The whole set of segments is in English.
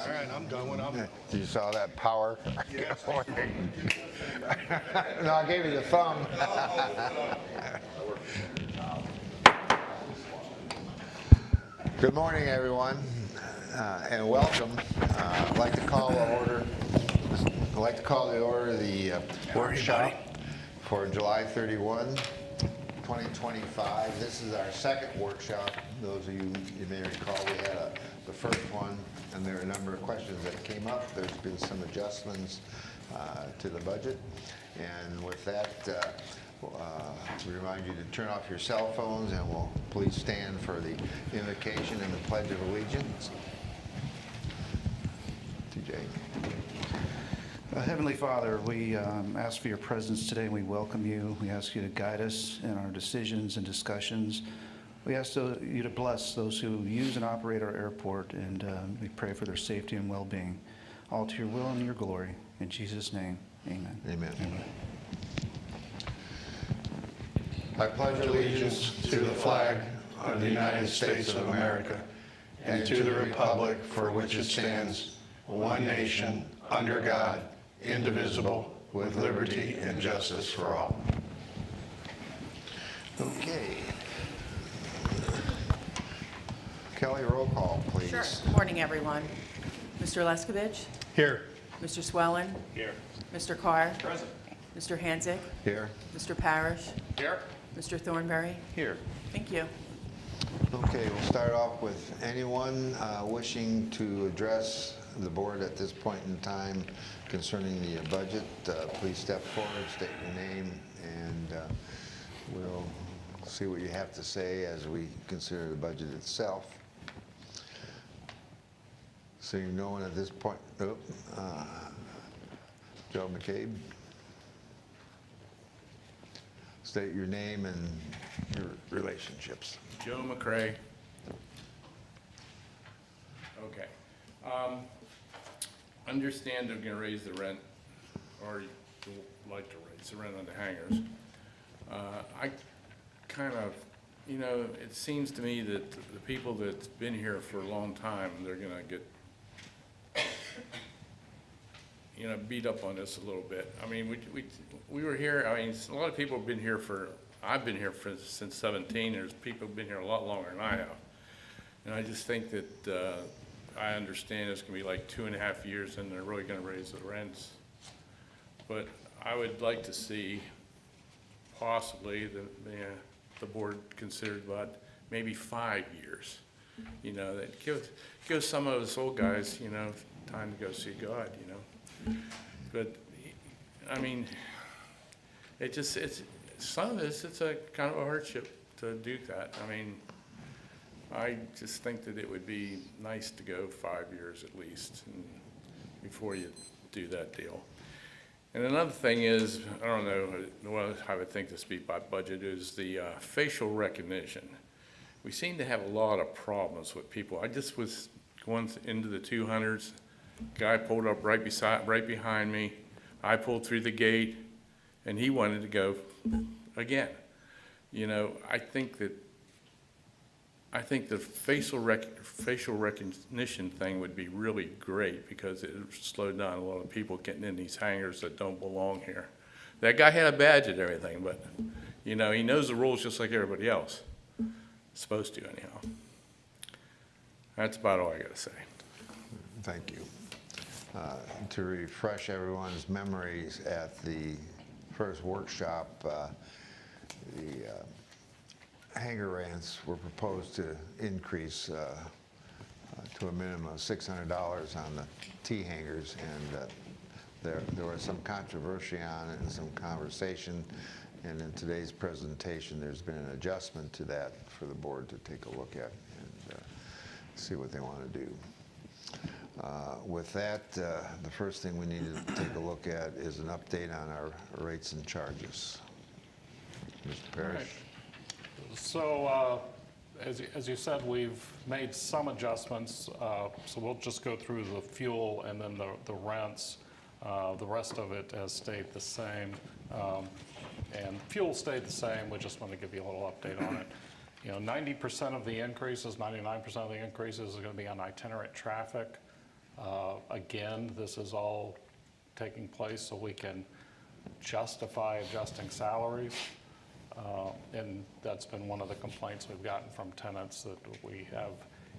All right, I'm done when I'm done. You saw that power? Yes. No, I gave you the thumb. Good morning, everyone, and welcome. I'd like to call to order the workshop for July 31, 2025. This is our second workshop. Those of you may recall, we had the first one, and there are a number of questions that came up. There's been some adjustments to the budget, and with that, we remind you to turn off your cell phones, and we'll please stand for the invocation and the Pledge of Allegiance. TJ. Heavenly Father, we ask for your presence today, and we welcome you. We ask you to guide us in our decisions and discussions. We ask you to bless those who use and operate our airport, and we pray for their safety and well-being. All to your will and your glory. In Jesus' name, amen. Amen. Amen. I pledge allegiance to the flag of the United States of America and to the republic for which it stands, one nation, under God, indivisible, with liberty and justice for all. Okay. Kelly, roll call, please. Sure. Good morning, everyone. Mr. Leskovich? Here. Mr. Swellen? Here. Mr. Carr? Present. Mr. Hansick? Here. Mr. Parrish? Here. Mr. Thornberry? Here. Thank you. Okay, we'll start off with anyone wishing to address the board at this point in time concerning the budget. Please step forward, state your name, and we'll see what you have to say as we consider the budget itself. Seeing no one at this point. Oh, Joe McCabe. State your name and your relationships. Joe McCrae. Okay. Understand they're going to raise the rent, or like to raise the rent on the hangars. I kind of, it seems to me that the people that's been here for a long time, they're going to get, beat up on this a little bit. I mean, we were here. I mean, a lot of people have been here I've been here since 17. There's people who've been here a lot longer than I have. And I just think that I understand it's going to be like 2.5 years and they're really going to raise the rents. But I would like to see possibly the board considered about maybe 5 years. That give some of us old guys, time to go see God, But, I mean, it's some of this, it's a kind of a hardship to do that. I mean, I just think that it would be nice to go 5 years at least before you do that deal. And another thing is, I don't know how I would think this be by budget, is the facial recognition. We seem to have a lot of problems with people. I just was going into the 200s. Guy pulled up right behind me. I pulled through the gate, and he wanted to go again. I think the facial recognition thing would be really great because it would slow down a lot of people getting in these hangars that don't belong here. That guy had a badge and everything, but he knows the rules just like everybody else. Supposed to, anyhow. That's about all I got to say. Thank you. To refresh everyone's memories, at the first workshop, the hangar rents were proposed to increase to a minimum of $600 on the T hangars, and there was some controversy on it and some conversation, and in today's presentation there's been an adjustment to that for the board to take a look at and see what they want to do. With that, the first thing we need to take a look at is an update on our rates and charges. Mr. Parrish. Right. So as you said, we've made some adjustments. So we'll just go through the fuel and then the rents. The rest of it has stayed the same. And fuel stayed the same. We just want to give you a little update on it. 90% of the increases, 99% of the increases are going to be on itinerant traffic. Again, this is all taking place so we can justify adjusting salaries. And that's been one of the complaints we've gotten from tenants, that we have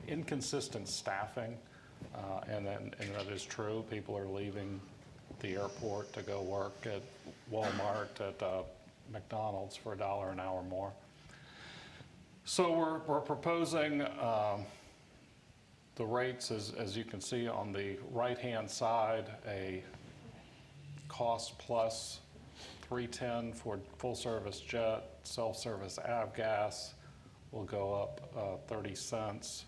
inconsistent staffing. And that is true. People are leaving the airport to go work at Walmart, at McDonald's for $1 an hour more. So we're proposing the rates, as you can see on the right-hand side, a cost plus $3.10 for full-service jet. Self-service avgas will go up 30 cents.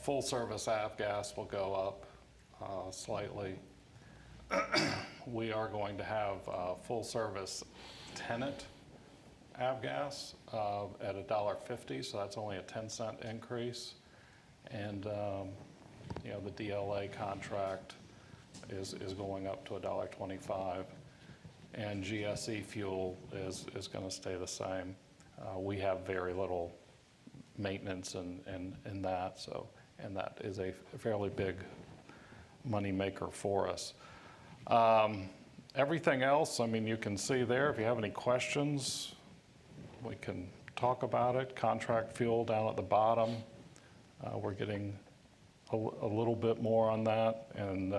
Full-service avgas will go up slightly. We are going to have full-service tenant avgas at $1.50, so that's only a 10-cent increase. And you know, the DLA contract is going up to $1.25, and GSE fuel is going to stay the same. We have very little maintenance in that, so, and that is a fairly big money maker for us. Everything else, I mean, you can see there. If you have any questions, we can talk about it. Contract fuel down at the bottom. We're getting a little bit more on that. And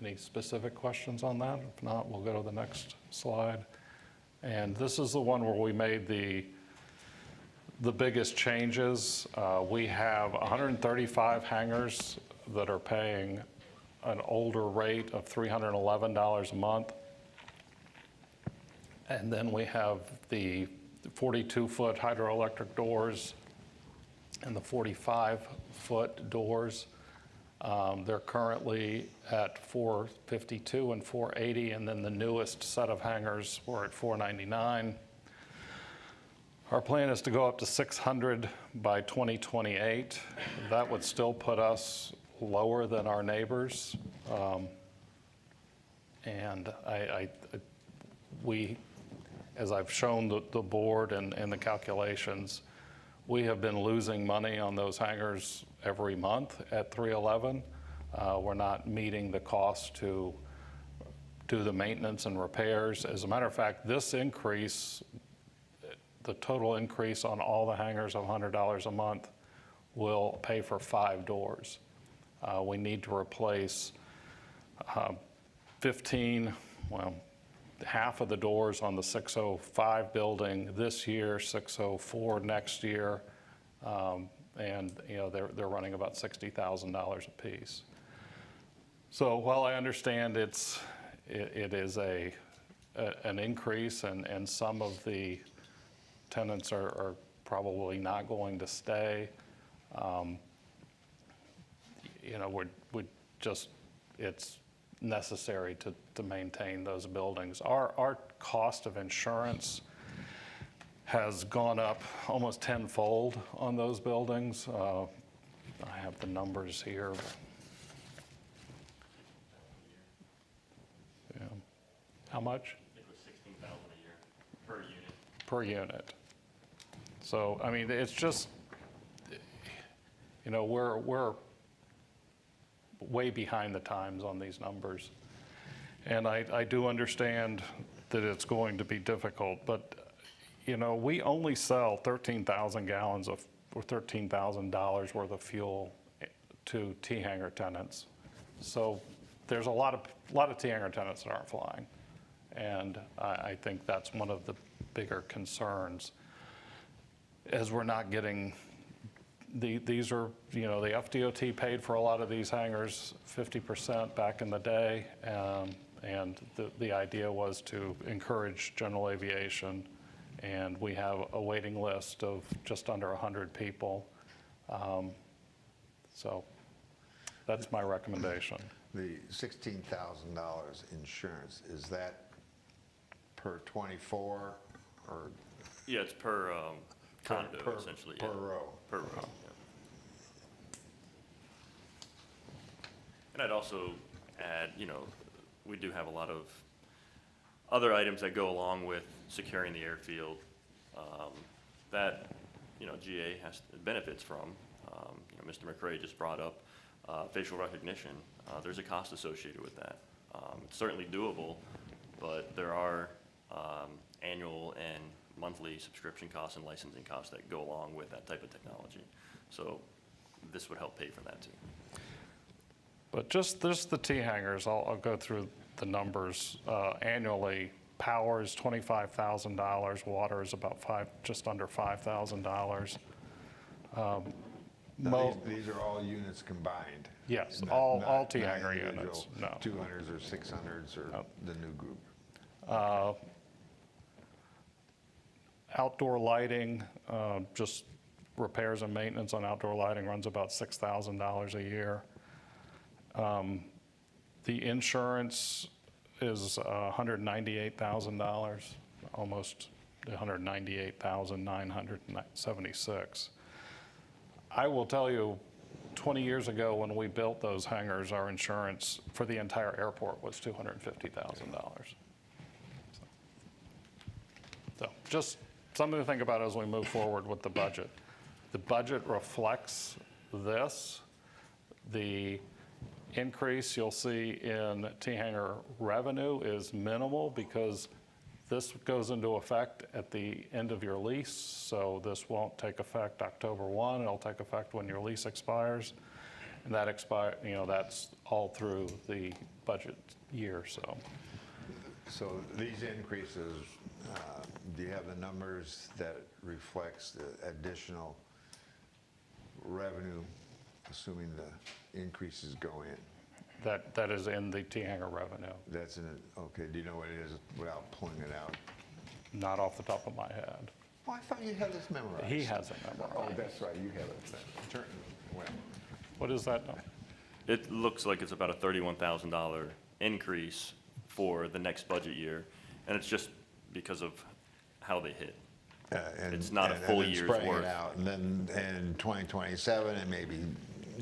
any specific questions on that? If not, we'll go to the next slide. And this is the one where we made the biggest changes. We have 135 hangars that are paying an older rate of $311 a month. And then we have the 42-foot hydroelectric doors and the 45-foot doors. They're currently at $452 and $480, and then the newest set of hangars were at $499. Our plan is to go up to 600 by 2028. That would still put us lower than our neighbors. And we, as I've shown the board and the calculations, we have been losing money on those hangars every month at 311. We're not meeting the cost to do the maintenance and repairs. As a matter of fact, this increase, the total increase on all the hangars of $100 a month will pay for 5 doors. We need to replace 15, well, half of the doors on the 605 building this year, 604 next year, and you know they're running about $60,000 a piece. So while I understand it is an increase, and some of the tenants are probably not going to stay, you know, we just, it's necessary to maintain those buildings. Our cost of insurance has gone up almost tenfold on those buildings. I have the numbers here. Yeah. How much? I think it was $16,000 a year per unit. Per unit. So, I mean, it's just, you know, we're way behind the times on these numbers. And I do understand that it's going to be difficult, but, you know, we only sell 13,000 gallons of, or $13,000 worth of fuel to T-hangar tenants. So there's a lot of T-hangar tenants that aren't flying. And I think that's one of the bigger concerns, as we're not getting, these are, you know, the FDOT paid for a lot of these hangars 50% back in the day, and the idea was to encourage general aviation, and we have a waiting list of just under 100 people. So that's my recommendation. The $16,000 insurance, is that per 24 or? Yeah, it's per condo, essentially. Per yeah. row. Per row, yeah. And I'd also add, you know, we do have a lot of other items that go along with securing the airfield that, you know, GA benefits from. Mr. McCray just brought up facial recognition. There's a cost associated with that. It's certainly doable, but there are annual and monthly subscription costs and licensing costs that go along with that type of technology. So this would help pay for that too. But just the T-hangers, I'll go through the numbers. Annually, power is $25,000, water is about just under $5,000. Now, these are all units combined? Yes, Not- all not T-hanger individual units, no. 200s or 600s or No. the new group? Outdoor lighting, just repairs and maintenance on outdoor lighting runs about $6,000 a year. The insurance is $198,000, almost $198,976. I will tell you, 20 years ago when we built those hangars, our insurance for the entire airport was $250,000. So just something to think about as we move forward with the budget. The budget reflects this. The increase you'll see in T-hanger revenue is minimal because this goes into effect at the end of your lease. So this won't take effect October 1. It'll take effect when your lease expires. And that that's all through the budget year, so. So these increases, do you have the numbers that reflects the additional revenue, assuming the increases go in? That is in the T-hanger revenue, That's in it, okay, do you know what it is without pulling it out? not off the top of my head. Oh, I thought you had this memorized. He has it memorized. Oh, that's right, you have it. Well, What is that? It looks like it's about a $31,000 increase for the next budget year, and it's just because of how they hit. and- It's not a and full then year's spreading worth. it out, and then in 2027, it may be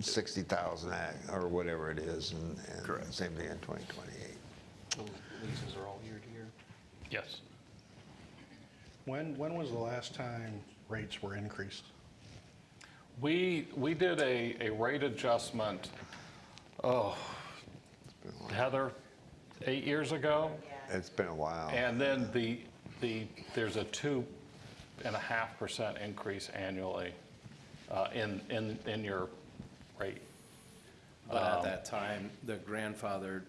60,000 or whatever it is, and Correct. same thing in 2028. Leases are all year to year. Yes. When was the last time rates were increased? We did a rate adjustment, Heather, 8 years ago. It's been a while. And then there's a 2.5% increase annually in your rate. But at that time,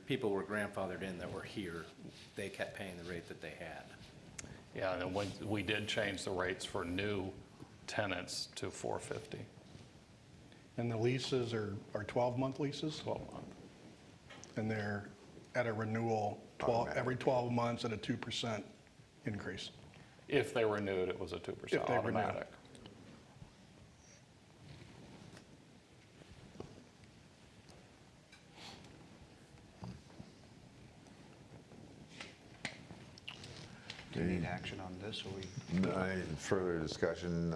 people were grandfathered in that were here. They kept paying the rate that they had. Yeah, and when we did change the rates for new tenants to $450, And the leases are 12-month leases? 12-month. And they're at a renewal every 12 months at a 2% increase. If they renewed, it was a 2% If they renewed. automatic. Do you need action on this, or we? Any further discussion,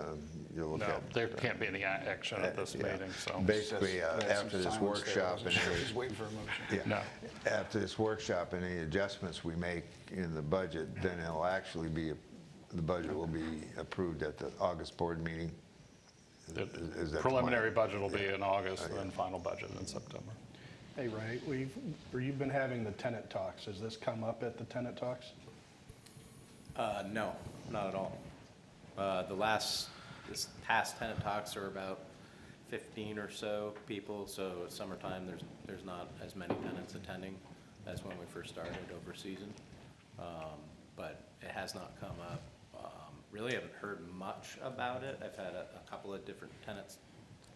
you'll look No, at? there can't be any action at this Yeah. meeting, so. Basically, We had some after this silence there. I workshop wasn't and sure. any, Just waiting for a motion. yeah, No. after this workshop, any adjustments we make in the budget, then it'll actually be, the budget will be approved at the August board meeting. The Is that preliminary 20? budget will be in August, and then final budget in September. Hey, Ray, you've been having the tenant talks. Has this come up at the tenant talks? No, not at all. This past tenant talks are about 15 or so people, so it's summertime, there's not as many tenants attending as when we first started over season. But it has not come up. Really haven't heard much about it. I've had a couple of different tenants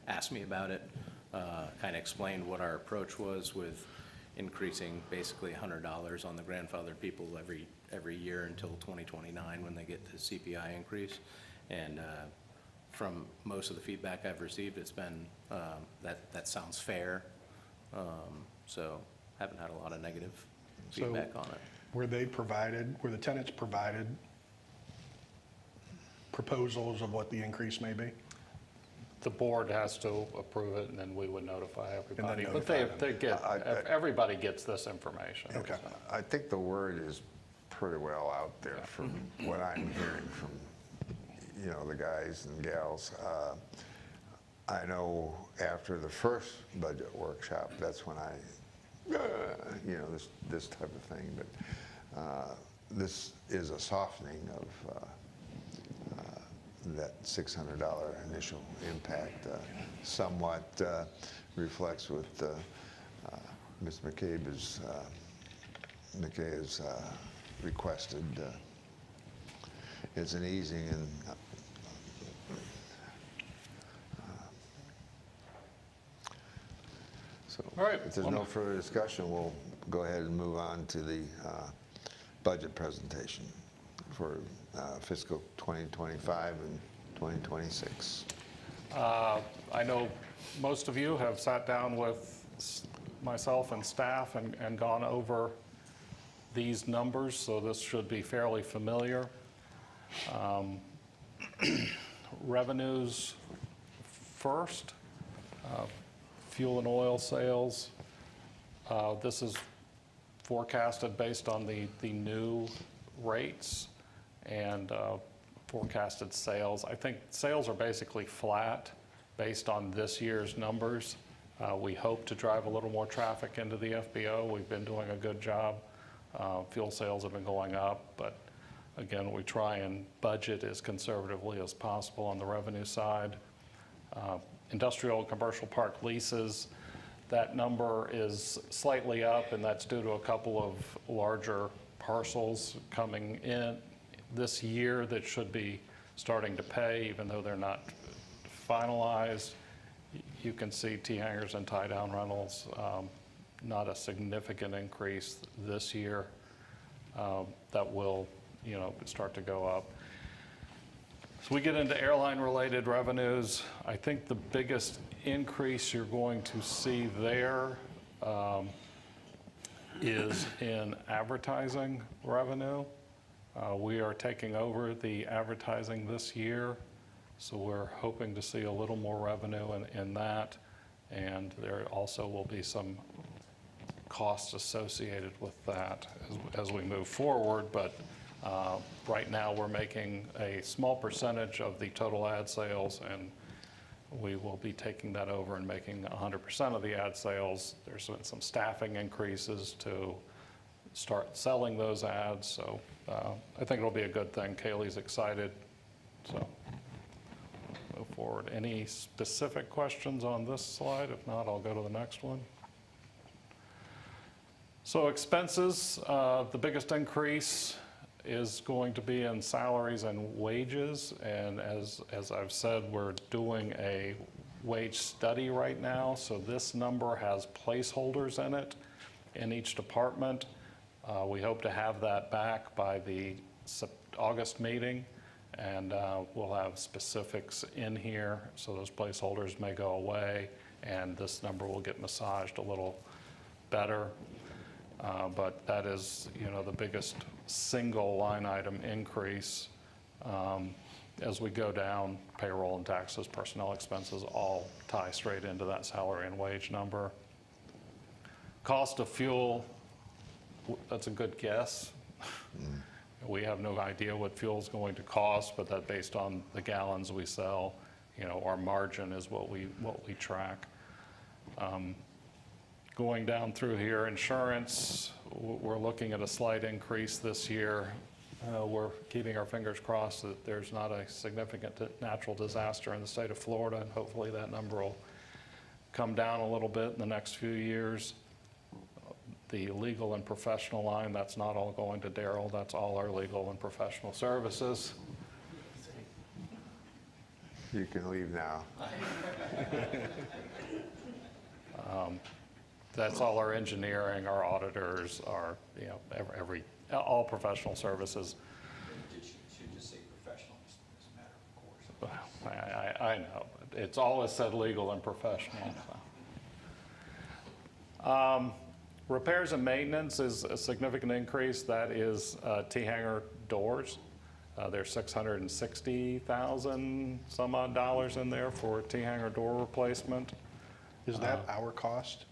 ask me about it, kind of explained what our approach was with increasing basically $100 on the grandfathered people every year until 2029 when they get the CPI increase. And from most of the feedback I've received, it's been that sounds fair. So haven't had a lot of negative feedback on it. Were the tenants provided proposals of what the increase may be? The board has to approve it, and then we would notify everybody. But notify them. they get, everybody gets this information. Okay. so. I think the word is pretty well out there from what I'm hearing from, the guys and gals. I know after the first budget workshop, that's when you know, this type of thing, but this is a softening of that $600 initial impact, somewhat reflects what Ms. McCabe has requested. It's an easing and so All right. if there's no further discussion, we'll go ahead and move on to the budget presentation for fiscal 2025 and 2026. I know most of you have sat down with myself and staff and gone over these numbers, so this should be fairly familiar. Revenues first, fuel and oil sales. This is forecasted based on the new rates and forecasted sales. I think sales are basically flat based on this year's numbers. We hope to drive a little more traffic into the FBO. We've been doing a good job. Fuel sales have been going up, but again, we try and budget as conservatively as possible on the revenue side. Industrial and commercial park leases, that number is slightly up, and that's due to a couple of larger parcels coming in this year that should be starting to pay, even though they're not finalized. You can see T-hangers and tie-down rentals, not a significant increase this year. That will, you know, start to go up. So we get into airline-related revenues. I think the biggest increase you're going to see there is in advertising revenue. We are taking over the advertising this year, so we're hoping to see a little more revenue in that, and there also will be some costs associated with that as we move forward, but right now we're making a small percentage of the total ad sales, and we will be taking that over and making 100% of the ad sales. There's been some staffing increases to start selling those ads, so I think it'll be a good thing. Kaylee's excited, so move forward. Any specific questions on this slide? If not, I'll go to the next one. So expenses, the biggest increase is going to be in salaries and wages, and as I've said, we're doing a wage study right now, so this number has placeholders in it in each department. We hope to have that back by the August meeting, and we'll have specifics in here, so those placeholders may go away, and this number will get massaged a little better. But that is, you know, the biggest single line item increase. As we go down, payroll and taxes, personnel expenses all tie straight into that salary and wage number. Cost of fuel, that's a good guess. We have no idea what fuel is going to cost, but that based on the gallons we sell, you know, our margin is what we track. Going down through here, insurance, we're looking at a slight increase this year. We're keeping our fingers crossed that there's not a significant natural disaster in the state of Florida, and hopefully that number will come down a little bit in the next few years. The legal and professional line, that's not all going to Daryl, that's all our legal and professional services. You can leave now. That's all our engineering, our auditors, our, you know, all professional services. Should just say professional, as a matter of course. I know, it's always said legal and professional. So. Repairs and maintenance is a significant increase. That is T-hanger doors. There's $660,000 some odd dollars in there for T-hanger door replacement. Is that our cost?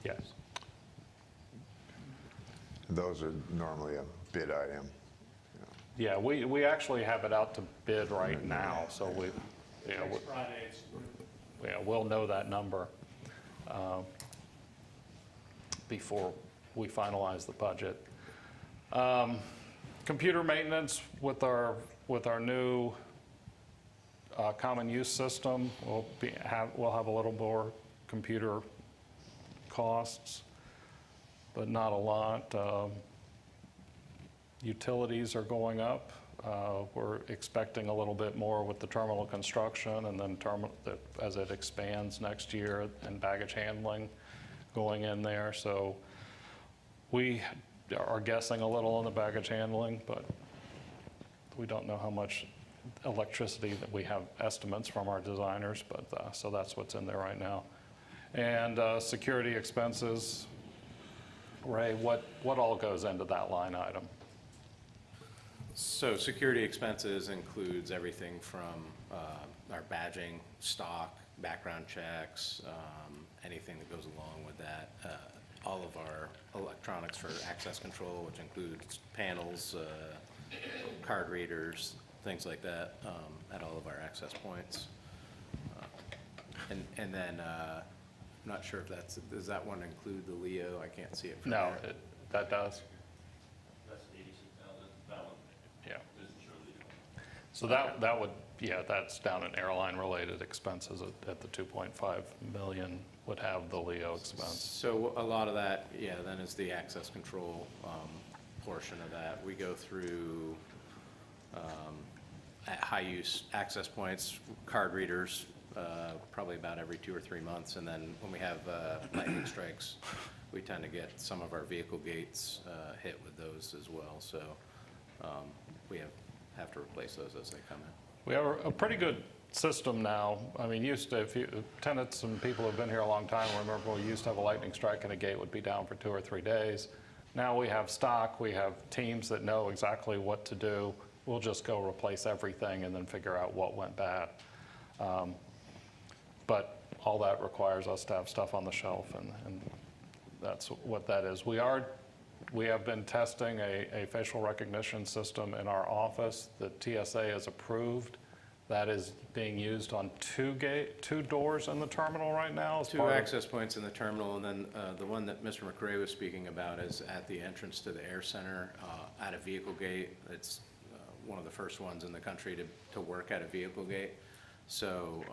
Yes. Those are normally a bid item. Yeah, we actually have it out to bid right now, so we, yeah. Next Friday, it's we'll know that number before we finalize the budget. Computer maintenance with our new common use system, we'll have a little more computer costs, but not a lot. Utilities are going up. We're expecting a little bit more with the terminal construction, and then as it expands next year, and baggage handling going in there. So we are guessing a little on the baggage handling, but we don't know how much electricity that we have estimates from our designers, but so that's what's in there right now. And security expenses, Ray, what all goes into that line item? So security expenses includes everything from our badging, stock, background checks, anything that goes along with that. All of our electronics for access control, which includes panels, card readers, things like that, at all of our access points. And then, I'm not sure if does that one include the Leo? I can't see it from No, there. that does. That's 86,000, that one Yeah. isn't surely. So that would, yeah, that's down in airline-related expenses at the 2.5 million would have the Leo expense. So a lot of that, yeah, then is the access control portion of that. We go through at high-use access points, card readers, probably about every 2 or 3 months. And then when we have lightning strikes, we tend to get some of our vehicle gates hit with those as well. So we have to replace those as they come in. We have a pretty good system now. I mean, if tenants and people who've been here a long time remember we used to have a lightning strike and a gate would be down for 2 or 3 days. Now we have stock, we have teams that know exactly what to do. We'll just go replace everything and then figure out what went bad. But all that requires us to have stuff on the shelf, and that's what that is. We have been testing a facial recognition system in our office that TSA has approved. That is being used on 2 doors in the terminal right now. As 2 part of- access points in the terminal, and then the one that Mr. McRae was speaking about is at the entrance to the air center at a vehicle gate. It's one of the first ones in the country to work at a vehicle gate. So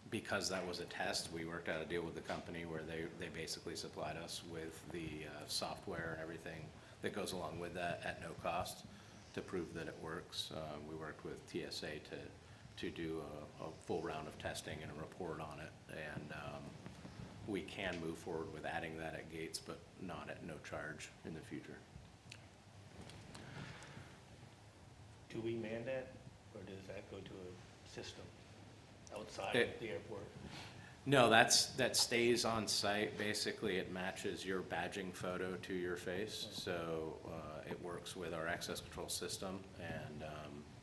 because that was a test, we worked out a deal with the company where they basically supplied us with the software and everything that goes along with that at no cost to prove that it works. We worked with TSA to do a full round of testing and a report on it. And we can move forward with adding that at gates, but not at no charge in the future. Do we man that, or does that go to a system outside It- of the airport? No, that stays on site. Basically, it matches your badging photo to your face. So it works with our access control system, and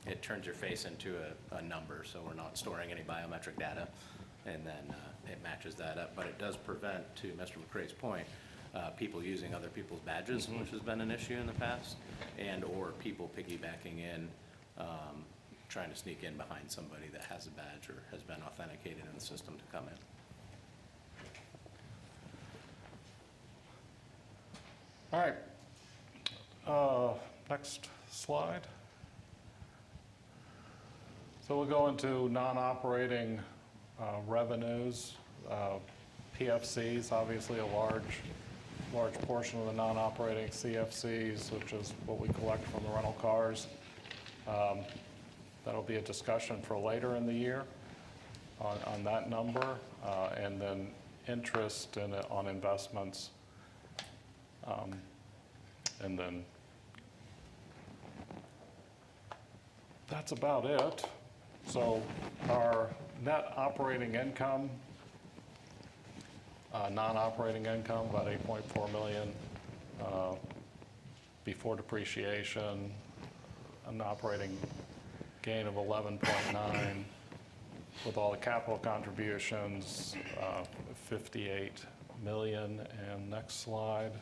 it turns your face into a number, so we're not storing any biometric data. And then it matches that up. But it does prevent, to Mr. McRae's point, people using other people's badges, which has been an issue in the past, and/or people piggybacking in, trying to sneak in behind somebody that has a badge or has been authenticated in the system to come in. All right. Next slide. So we'll go into non-operating revenues. PFCs, obviously a large portion of the non-operating CFCs, which is what we collect from the rental cars. That'll be a discussion for later in the year on that number, and then interest on investments. And then that's about it. So our net operating income, non-operating income, about 8.4 million before depreciation, an operating gain of 11.9 with all the capital contributions, 58 million. And next slide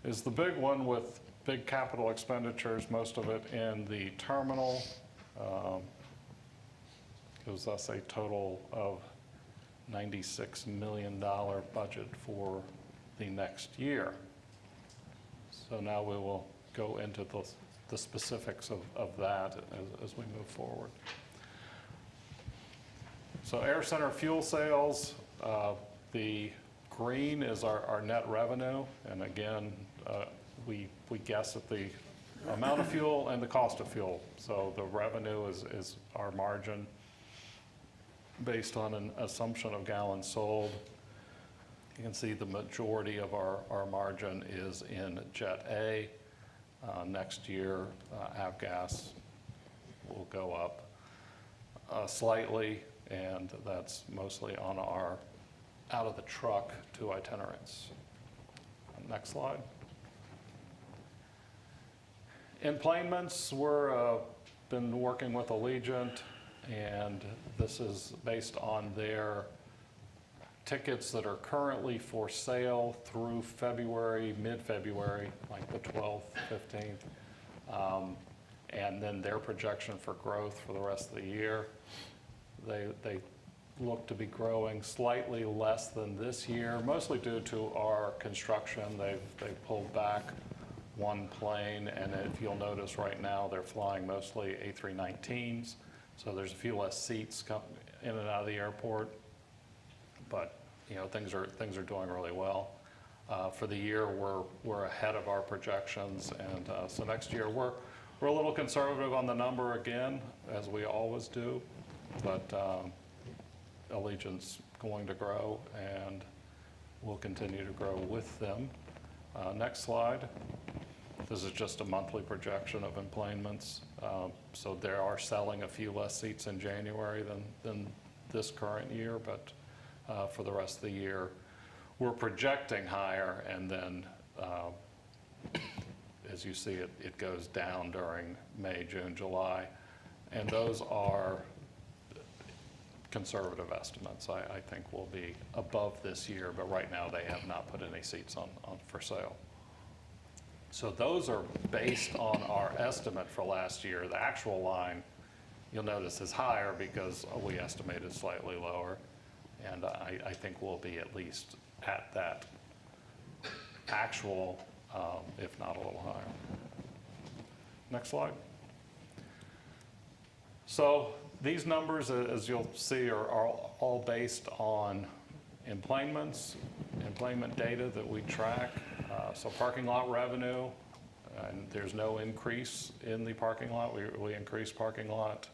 is the big one with big capital expenditures, most of it in the terminal. gives us a total of $96 million budget for the next year. So now we will go into the specifics of that as we move forward. So Air Center fuel sales, the green is our net revenue, and again, we guess at the amount of fuel and the cost of fuel. So the revenue is our margin based on an assumption of gallons sold. You can see the majority of our margin is in Jet A. Next year, avgas will go up slightly, and that's mostly on our out of the truck to itinerants. Next slide. Enplanements, we're been working with Allegiant, and this is based on their tickets that are currently for sale through February, mid-February, like the 12th, 15th, and then their projection for growth for the rest of the year. They look to be growing slightly less than this year, mostly due to our construction. They've pulled back one plane, and if you'll notice right now, they're flying mostly A319s, so there's a few less seats in and out of the airport. But you know, things are doing really well. For the year, we're ahead of our projections, and so next year we're a little conservative on the number again, as we always do. But Allegiant's going to grow, and we'll continue to grow with them. Next slide. This is just a monthly projection of enplanements. So they are selling a few less seats in January than this current year, but for the rest of the year, we're projecting higher, and then as you see, it goes down during May, June, July, and those are conservative estimates. I think we'll be above this year, but right now they have not put any seats on for sale. So those are based on our estimate for last year. The actual line, you'll notice, is higher because we estimated slightly lower, and I think we'll be at least at that actual, if not a little higher. Next slide. So these numbers, as you'll see, are all based on enplanements, enplanement data that we track. So parking lot revenue, and there's no increase in the parking lot. We increased parking lot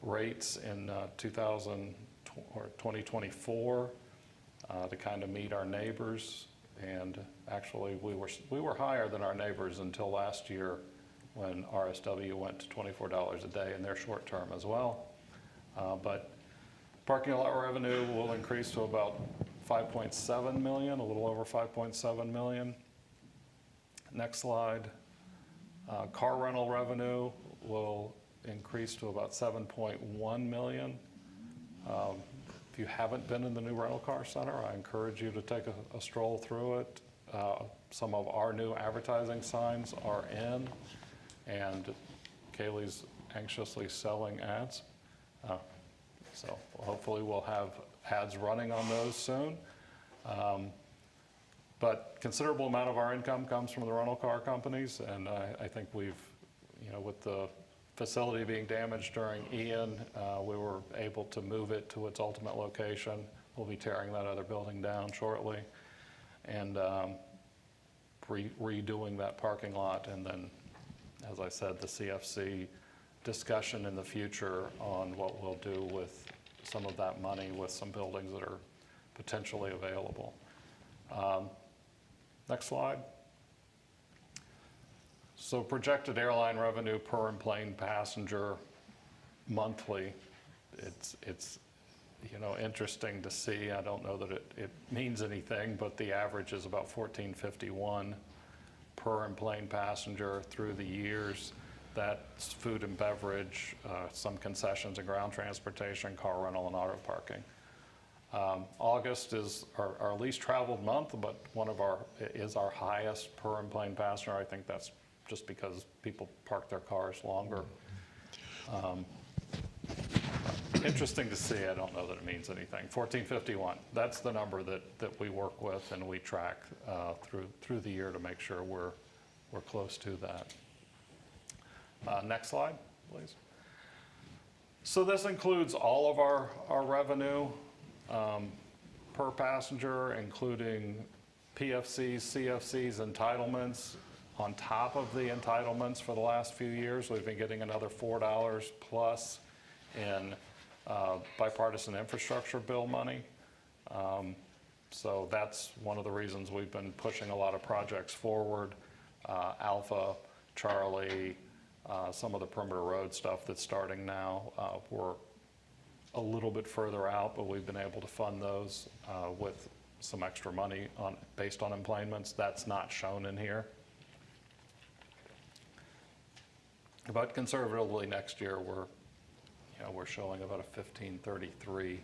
rates in 2024 to kind of meet our neighbors, and actually we were higher than our neighbors until last year when RSW went to $24 a day in their short term as well. But parking lot revenue will increase to about 5.7 million, a little over 5.7 million. Next slide. Car rental revenue will increase to about 7.1 million. If you haven't been in the new rental car center, I encourage you to take a stroll through it. Some of our new advertising signs are in, and Kaylee's anxiously selling ads. So hopefully we'll have ads running on those soon. But considerable amount of our income comes from the rental car companies, and I think we've, with the facility being damaged during Ian, we were able to move it to its ultimate location. We'll be tearing that other building down shortly and redoing that parking lot, and then, as I said, the CFC discussion in the future on what we'll do with some of that money with some buildings that are potentially available. Next slide. So projected airline revenue per enplane passenger monthly, it's interesting to see. I don't know that it means anything, but the average is about $14.51 per enplane passenger through the years. That's food and beverage, some concessions and ground transportation, car rental, and auto parking. August is our least traveled month, but is our highest per enplane passenger. I think that's just because people park their cars longer. interesting to see. I don't know that it means anything. 1451, that's the number that we work with and we track through the year to make sure we're close to that. Next slide, please. So this includes all of our revenue per passenger, including PFCs, CFCs, entitlements. On top of the entitlements for the last few years, we've been getting another $4 plus in bipartisan infrastructure bill money. So that's one of the reasons we've been pushing a lot of projects forward. Alpha, Charlie, some of the perimeter road stuff that's starting now. We're a little bit further out, but we've been able to fund those with some extra money based on employments. That's not shown in here. But conservatively next year, we're showing about a 1533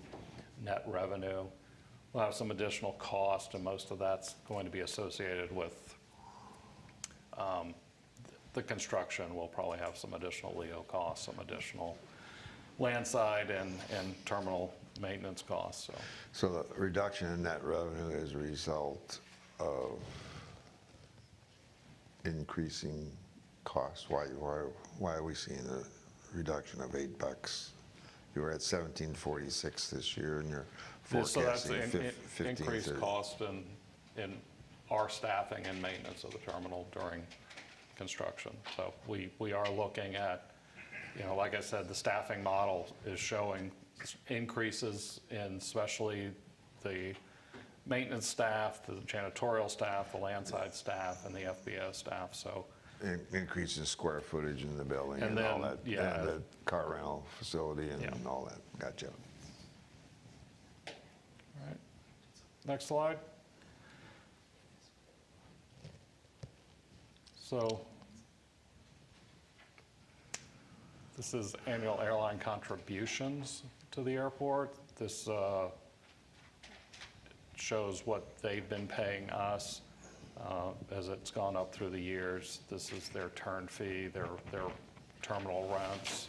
net revenue. We'll have some additional cost, and most of that's going to be associated with the construction. We'll probably have some additional LEO costs, some additional landside and terminal maintenance costs. So the reduction in net revenue is a result of increasing costs. Why are we seeing a reduction of $8? You were at 1746 this year, and you're So that's forecasting an increased cost in our staffing and maintenance of the terminal during construction. So we are looking at, like I said, the staffing model is showing increases in especially the maintenance staff, the janitorial staff, the landside staff, and the FBO staff. So increase in square footage in the building And and all then, that, yeah. and the car rental facility and Yeah. all that. Gotcha. All right. Next slide. So this is annual airline contributions to the airport. This shows what they've been paying us as it's gone up through the years. This is their turn fee, their terminal rents.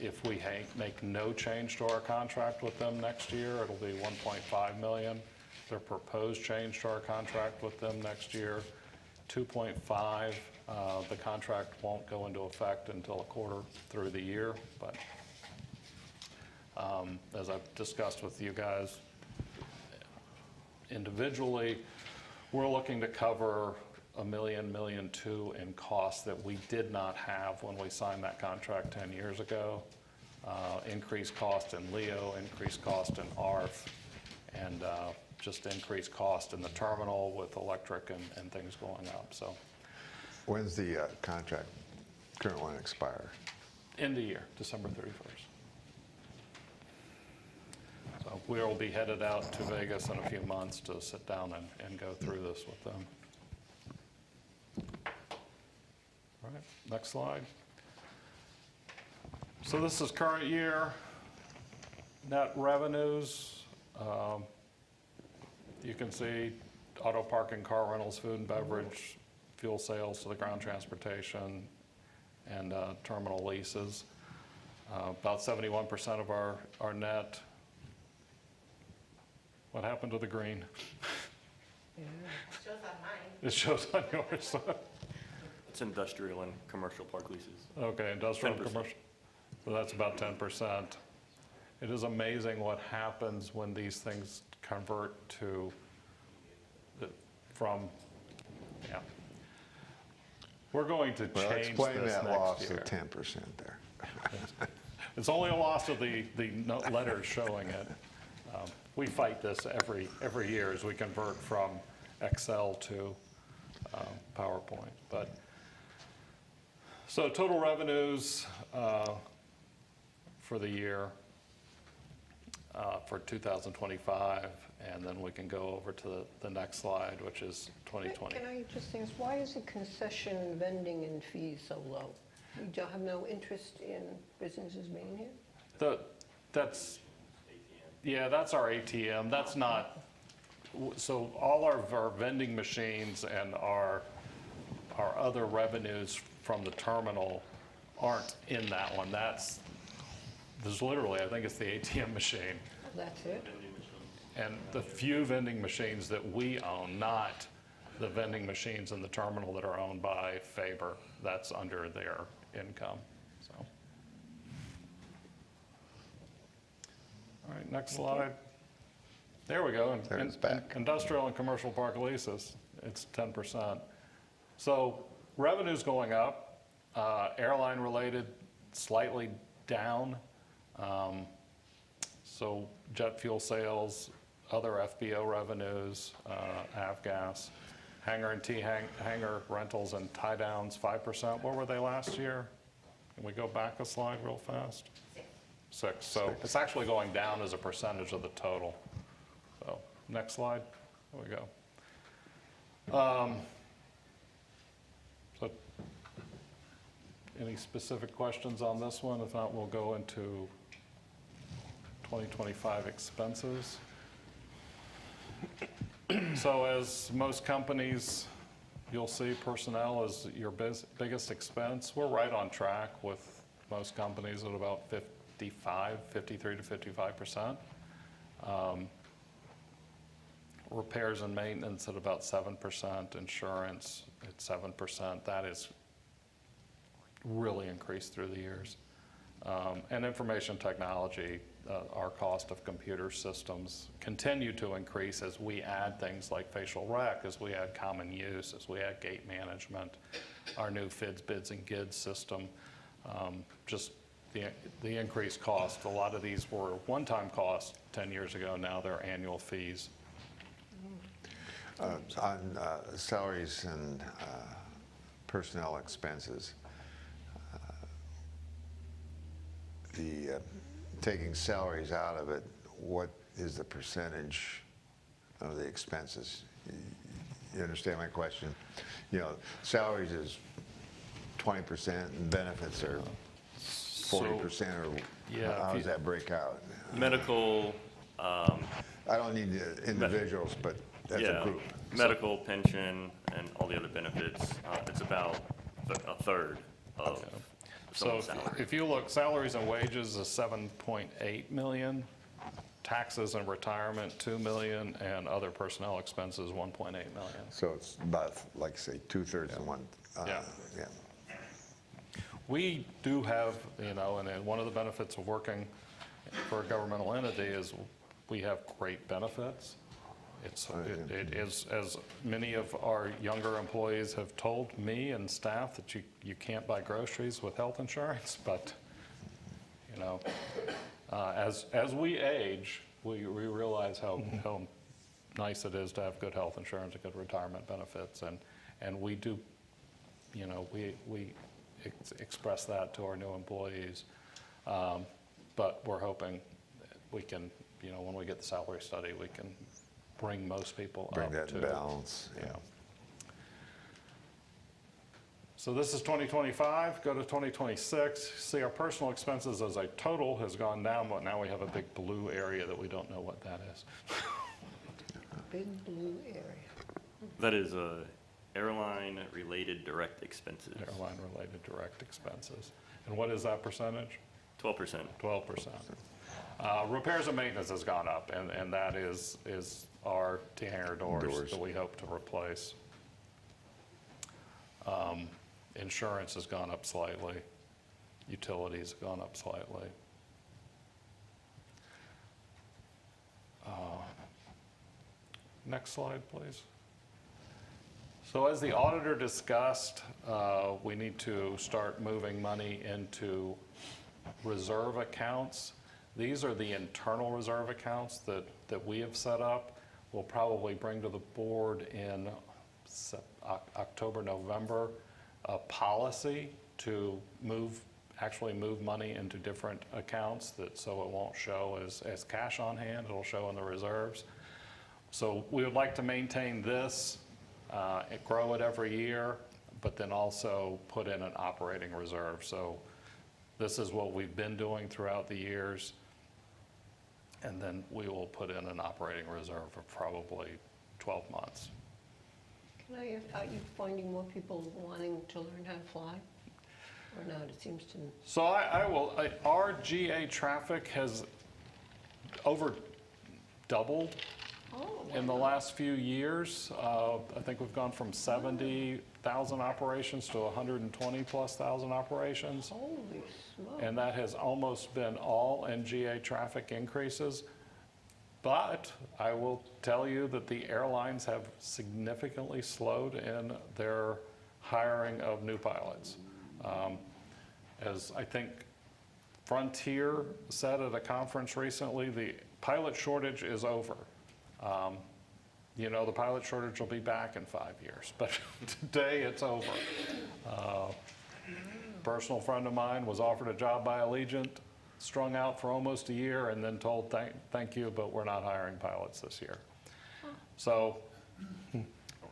If we make no change to our contract with them next year, it'll be $1.5 million. Their proposed change to our contract with them next year, $2.5. The contract won't go into effect until a quarter through the year, but as I've discussed with you guys individually, we're looking to cover $1 million, $1.2 million in costs that we did not have when we signed that contract 10 years ago. Increased cost in LEO, increased cost in ARF, and just increased cost in the terminal with electric and things going up. So When's the contract, current one, expire? end of year, December 31st. So we will be headed out to Vegas in a few months to sit down and go through this with them. All right, next slide. So this is current year net revenues. You can see auto parking, car rentals, food and beverage, fuel sales to the ground transportation, and terminal leases. About 71% of our net. What happened to the green? It shows on mine. It shows on yours. It's industrial and commercial park leases. Okay, industrial and 10%. commercial. So that's about 10%. It is amazing what happens when these things convert to yeah. We're going to Well, change explain this that next loss year. of 10% there. It's only a loss of the letters showing it. We fight this every year as we convert from Excel to PowerPoint. But so total revenues for the year for 2025, and then we can go over to the next slide, which is 2020. Can I just ask, why is the concession vending and fees so low? You don't have no interest in businesses being here? That's our ATM. That's not, so all of our vending machines and our other revenues from the terminal aren't in that one. there's literally, I think it's the ATM machine. That's it? And the few vending machines that we own, not the vending machines in the terminal that are owned by Faber, that's under their income, so. All right, next slide. There we go. There it's back. Industrial and commercial park leases, it's 10%. So revenue's going up, airline related slightly down. So jet fuel sales, other FBO revenues, avgas, hangar and hangar rentals and tie downs, 5%. What were they last year? Can we go back a slide real fast? 6. So it's actually going down as a percentage of the total. So next slide. There we go. So any specific questions on this one? If not, we'll go into 2025 expenses. So as most companies, you'll see personnel is your biggest expense. We're right on track with most companies at about 53 to 55%. Repairs and maintenance at about 7%, insurance at 7%. That is really increased through the years. And information technology, our cost of computer systems continue to increase as we add things like facial rec, as we add common use, as we add gate management, our new FIDS, BIDS, and GIDS system. Just the increased cost. A lot of these were one-time costs 10 years ago. Now they're annual fees. On salaries and personnel expenses, taking salaries out of it, what is the percentage of the expenses? You understand my question? You know, salaries is 20% and benefits are 40%, or yeah, how does that break out? Medical, I don't need the individuals, but as a yeah, group. medical, pension, and all the other benefits, it's about a third of So someone's salary. if you look, salaries and wages is 7.8 million, taxes and retirement 2 million, and other personnel expenses 1.8 million. So it's about, like, say, 2/3 of one. Yeah. Yeah. We do have, you know, and one of the benefits of working for a governmental entity is we have great benefits. It is, as many of our younger employees have told me and staff, that you can't buy groceries with health insurance, but, you know, as we age, we realize how nice it is to have good health insurance and good retirement benefits, and we do, you know, we express that to our new employees, but we're hoping that we can, you know, when we get the salary study, we can bring most people Bring up that to in balance. yeah. So this is 2025. Go to 2026. See, our personal expenses as a total has gone down, but now we have a big blue area that we don't know what that is. Big blue area. That is airline-related direct expenses. Airline-related direct expenses. And what is that percentage? 12%. 12%. Repairs and maintenance has gone up, and that is our T-hanger doors that we hope to replace. Insurance has gone up slightly. Utilities have gone up slightly. Next slide, please. So as the auditor discussed, we need to start moving money into reserve accounts. These are the internal reserve accounts that we have set up. We'll probably bring to the board in October, November, a policy to actually move money into different accounts, so it won't show as cash on hand, it'll show in the reserves. So we would like to maintain this, and grow it every year, but then also put in an operating reserve. So this is what we've been doing throughout the years. And then we will put in an operating reserve for probably 12 months. Can I ask, are you finding more people wanting to learn how to fly? or not? It seems to, So our GA traffic has over doubled in the last few years. I think we've gone from 70,000 operations to 120+ thousand operations. holy smoke. And that has almost been all NGA traffic increases. But I will tell you that the airlines have significantly slowed in their hiring of new pilots. As I think Frontier said at a conference recently, the pilot shortage is over. You know, the pilot shortage will be back in 5 years, but today it's over. Personal friend of mine was offered a job by Allegiant, strung out for almost a year, and then told, thank you, but we're not hiring pilots this year. So,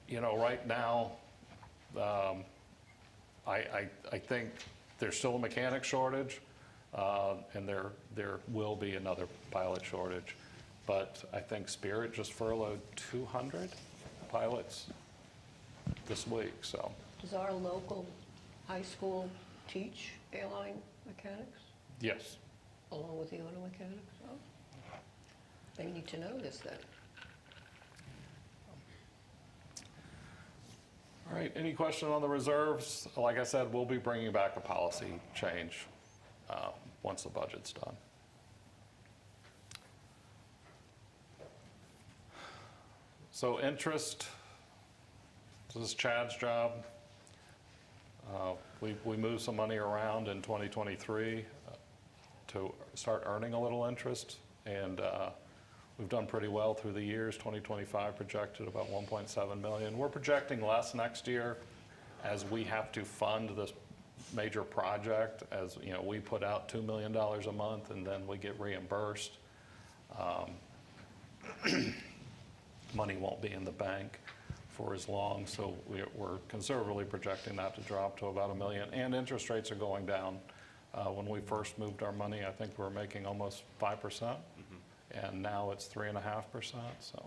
you know, right now, I think there's still a mechanic shortage, and there will be another pilot shortage. But I think Spirit just furloughed 200 pilots this week, so. Does our local high school teach airline mechanics Yes. along with the auto mechanics? Oh. They need to know this then. All right, any question on the reserves? Like I said, we'll be bringing back a policy change once the budget's done. So interest, this is Chad's job. We moved some money around in 2023 to start earning a little interest, and we've done pretty well through the years. 2025 projected about 1.7 million. We're projecting less next year as we have to fund this major project. As you know, we put out $2 million a month and then we get reimbursed. Money won't be in the bank for as long, so we're conservatively projecting that to drop to about $1 million. And interest rates are going down. When we first moved our money, I think we were making almost 5%, and now it's 3.5%. So,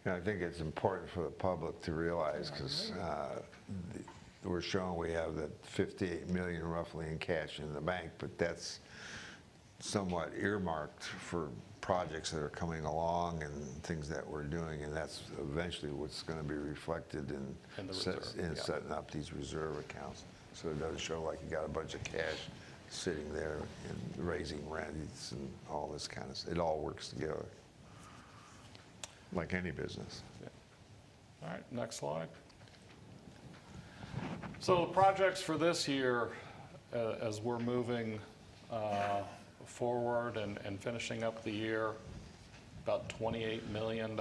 Yeah, I think it's important for the public to realize, because we're showing we have that 58 million roughly in cash in the bank, but that's somewhat earmarked for projects that are coming along and things that we're doing, and that's eventually what's going to be reflected in the reserve, yeah. setting up these reserve accounts. So it doesn't show like you got a bunch of cash sitting there and raising rents and all this kind of stuff. It all works together, like any business. all right, next slide. So the projects for this year, as we're moving forward and finishing up the year, about $28 million.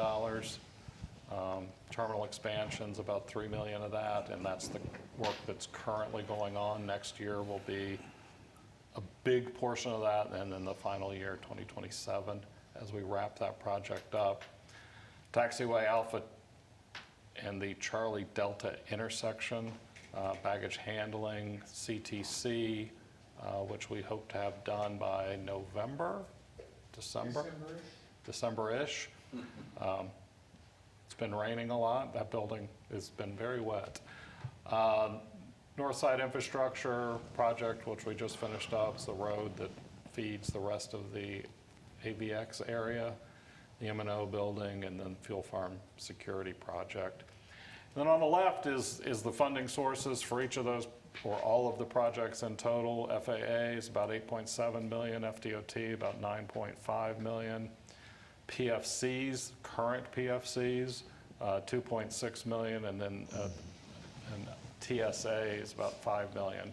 Terminal expansion's about $3 million of that, and that's the work that's currently going on. Next year will be a big portion of that, and then the final year, 2027, as we wrap that project up. Taxiway Alpha and the Charlie Delta intersection, baggage handling, CTC, which we hope to have done by November, December-ish. It's been raining a lot. That building has been very wet. Northside Infrastructure project, which we just finished up, is the road that feeds the rest of the ABX area, the M&O building, and then fuel farm security project. And then on the left is the funding sources for each of those, or all of the projects in total. FAA is about 8.7 million, FDOT about 9.5 million. PFCs, current PFCs, 2.6 million, and then and TSA is about 5 million.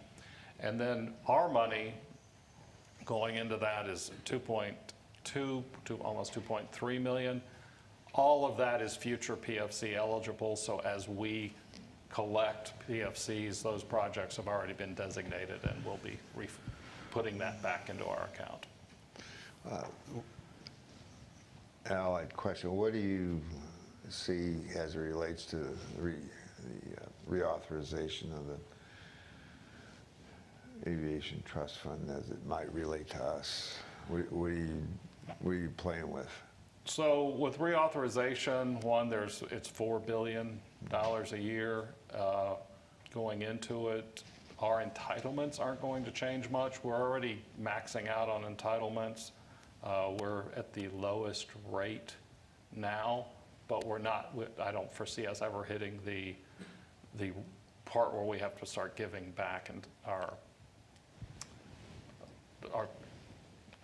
And then our money going into that is 2.2 to almost 2.3 million. All of that is future PFC eligible, so as we collect PFCs, those projects have already been designated, and we'll be putting that back into our account. Al, I had a question. What do you see as it relates to the reauthorization of the Aviation Trust Fund as it might relate to us? What are you playing with? So with reauthorization, it's $4 billion a year going into it. our entitlements aren't going to change much. We're already maxing out on entitlements. We're at the lowest rate now, but we're not, I don't foresee us ever hitting the part where we have to start giving back and our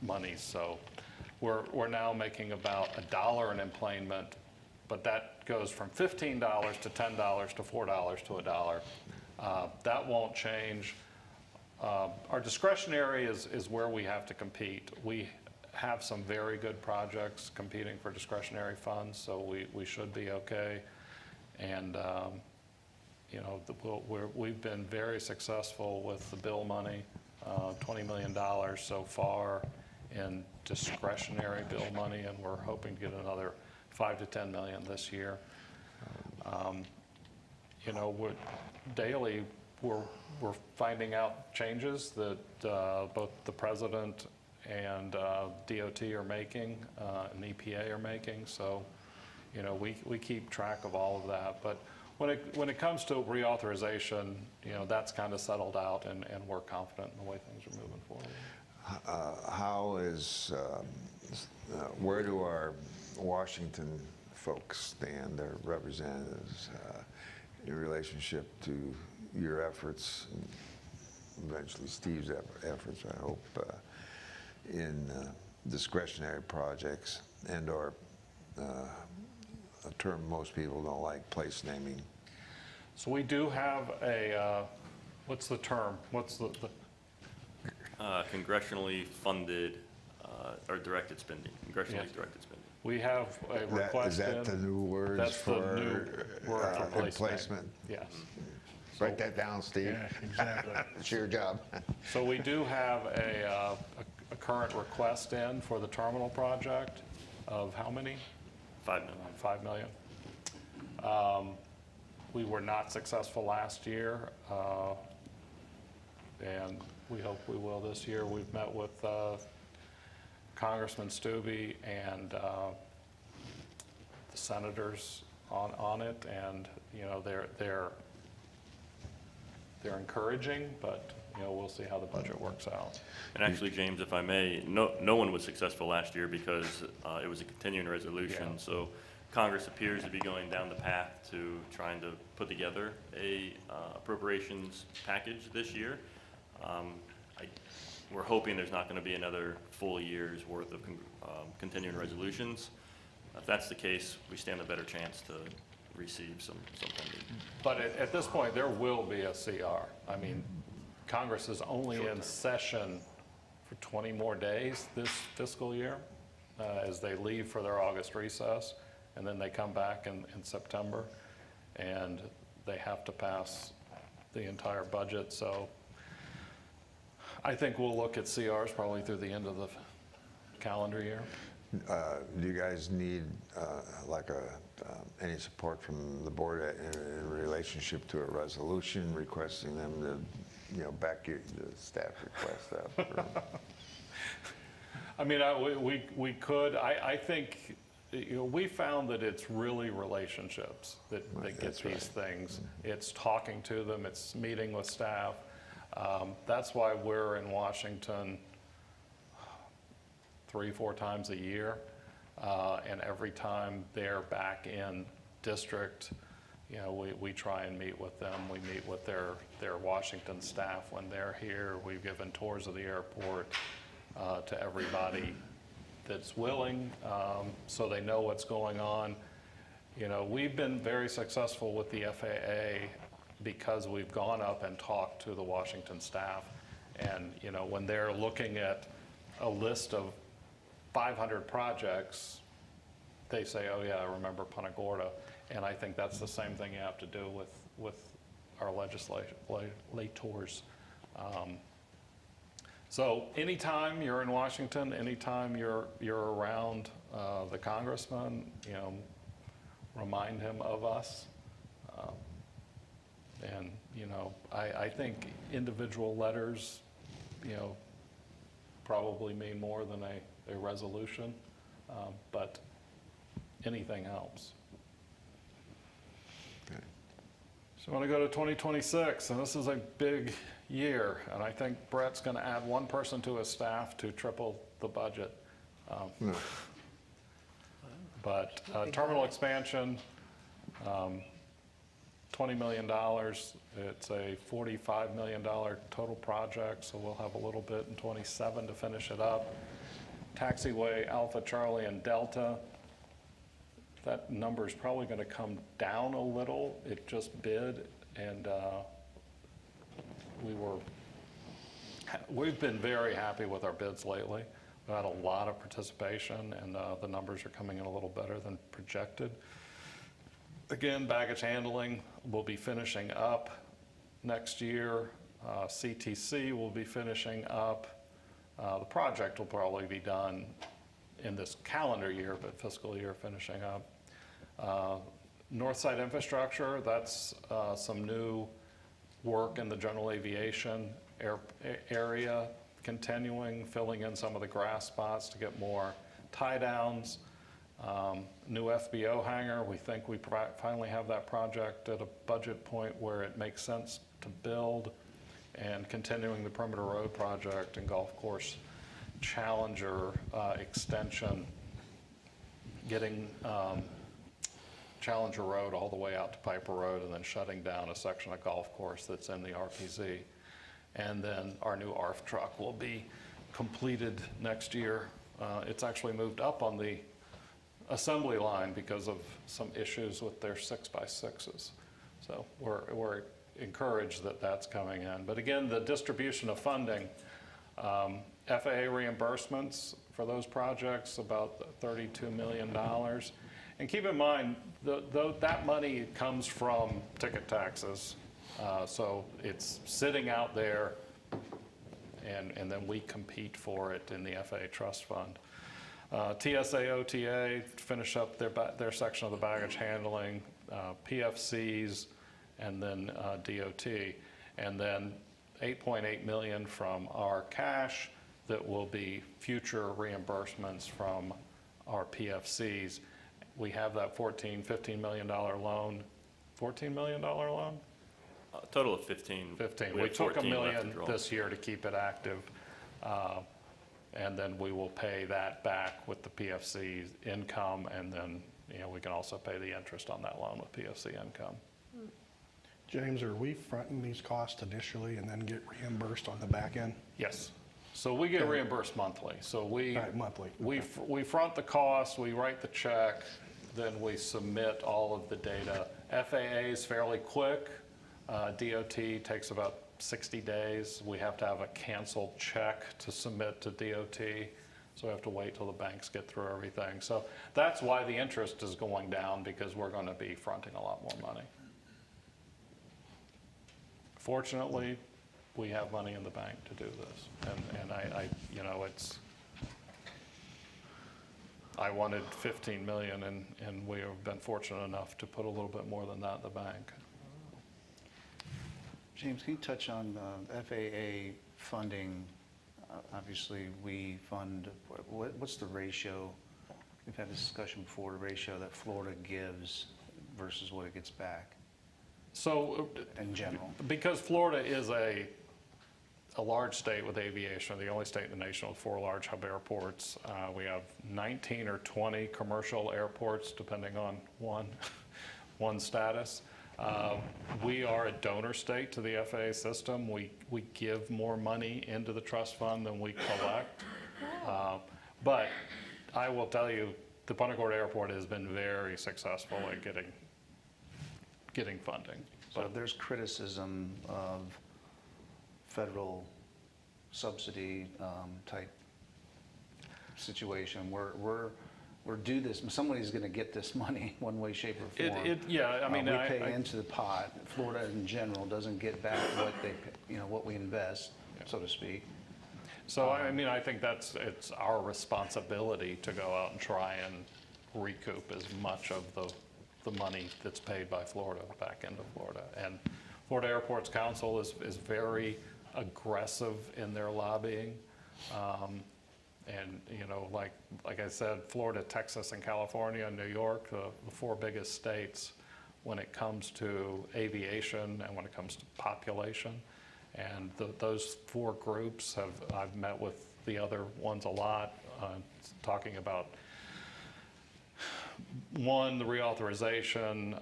money. So we're now making about $1 an employment, but that goes from $15 to $10 to $4 to $1. That won't change. Our discretionary is where we have to compete. We have some very good projects competing for discretionary funds, so we should be okay. And you know, we've been very successful with the bill money, $20 million so far in discretionary bill money, and we're hoping to get another $5 to $10 million this year. You know, daily we're finding out changes that both the president and DOT are making, and EPA are making. So, you know, we keep track of all of that. But when it comes to reauthorization, you know, that's kind of settled out, and we're confident in the way things are moving forward. How is, where do our Washington folks stand, their representatives, in relationship to your efforts, and eventually Steve's efforts, I hope, in discretionary projects and/or a term most people don't like, place naming? So we do have a, what's the term? What's the Congressionally funded or directed spending, congressionally Yes. directed spending. We have a request Is that the in. new words That's the for new word for place name. replacement? Yes. Write that down, Steve. Yeah, exactly. It's your job. So we do have a current request in for the terminal project of how many? 5 million. 5 million. We were not successful last year, and we hope we will this year. We've met with Congressman Stubbe and the senators on it, and you know they're encouraging, but you know we'll see how the budget works out. And actually, James, if I may, no one was successful last year because it was a continuing resolution. Yeah. So Congress appears to be going down the path to trying to put together a appropriations package this year. We're hoping there's not going to be another full year's worth of continuing resolutions. If that's the case, we stand a better chance to receive some funding. But at this point, there will be a CR. I mean, Congress is only in session for 20 more days this fiscal year as they leave for their August recess, and then they come back in September, and they have to pass the entire budget. So I think we'll look at CRs probably through the end of the calendar year. Do you guys need any support from the board in relationship to a resolution requesting them to, you know, back the staff request up? I mean, we could. I think, you know, we found that it's really relationships that get these things. It's talking to them. It's meeting with staff. That's why we're in Washington 3-4 times a year, and every time they're back in district, you know, we try and meet with them. We meet with their Washington staff when they're here. We've given tours of the airport to everybody that's willing, so they know what's going on. You know, we've been very successful with the FAA because we've gone up and talked to the Washington staff, and you know, when they're looking at a list of 500 projects, they say, oh yeah, I remember Punta Gorda. And I think that's the same thing you have to do with our legislators. So anytime you're in Washington, anytime you're around the congressman, you know, remind him of us. And you know, I think individual letters, you know, probably mean more than a resolution, but anything helps. Okay. So I want to go to 2026, and this is a big year, and I think Brett's going to add one person to his staff to triple the budget. No. But terminal expansion, $20 million. It's a $45 million total project, so we'll have a little bit in '27 to finish it up. Taxiway Alpha, Charlie, and Delta. That number is probably going to come down a little. It just bid, and we've been very happy with our bids lately. We've had a lot of participation, and the numbers are coming in a little better than projected. Again, baggage handling will be finishing up next year. CTC will be finishing up. The project will probably be done in this calendar year, but fiscal year finishing up. Northside infrastructure, that's some new work in the general aviation area, continuing, filling in some of the grass spots to get more tie downs. New FBO hangar, we think we finally have that project at a budget point where it makes sense to build, and continuing the perimeter road project and golf course Challenger extension, getting Challenger Road all the way out to Piper Road, and then shutting down a section of golf course that's in the RPZ. And then our new ARF truck will be completed next year. It's actually moved up on the assembly line because of some issues with their 6x6s. So we're encouraged that that's coming in. But again, the distribution of funding, FAA reimbursements for those projects, about $32 million. And keep in mind, that money comes from ticket taxes. So it's sitting out there, and then we compete for it in the FAA trust fund. TSA, OTA, finish up their section of the baggage handling, PFCs, and then DOT. And then $8.8 million from our cash that will be future reimbursements from our PFCs. We have that $15 million loan. $14 million loan? A total of 15. 15. We We have took $1 14 left to million draw. this year to keep it active. And then we will pay that back with the PFC income, and then we can also pay the interest on that loan with PFC income. James, are we fronting these costs initially and then get reimbursed on the back end? Yes. So we get Okay. reimbursed monthly. So we All right, monthly. we front the cost, we write the check, then we submit all of the data. FAA is fairly quick. DOT takes about 60 days. We have to have a canceled check to submit to DOT. So we have to wait till the banks get through everything. So that's why the interest is going down, because we're going to be fronting a lot more money. Fortunately, we have money in the bank to do this. And I wanted 15 million, and we have been fortunate enough to put a little bit more than that in the bank. James, can you touch on FAA funding? Obviously, we fund, what's the ratio? We've had this discussion before, the ratio that Florida gives versus what it gets back So in general. because Florida is a large state with aviation, the only state in the nation with 4 large hub airports. We have 19 or 20 commercial airports, depending on one status. We are a donor state to the FAA system. We give more money into the trust fund than we collect. But I will tell you, the Punta Gorda Airport has been very successful at getting funding. So if there's criticism of federal subsidy type situation, we're due this, somebody's going to get this money one way, shape, or form. Yeah, I mean, we pay into the pot. Florida in general doesn't get back what what we invest, so to speak. So, I mean, I think it's our responsibility to go out and try and recoup as much of the money that's paid by Florida back into Florida. And Florida Airports Council is very aggressive in their lobbying. And, like I said, Florida, Texas, and California, and New York, the 4 biggest states, when it comes to aviation and when it comes to population. And those four groups I've met with the other ones a lot, talking about, one, the reauthorization,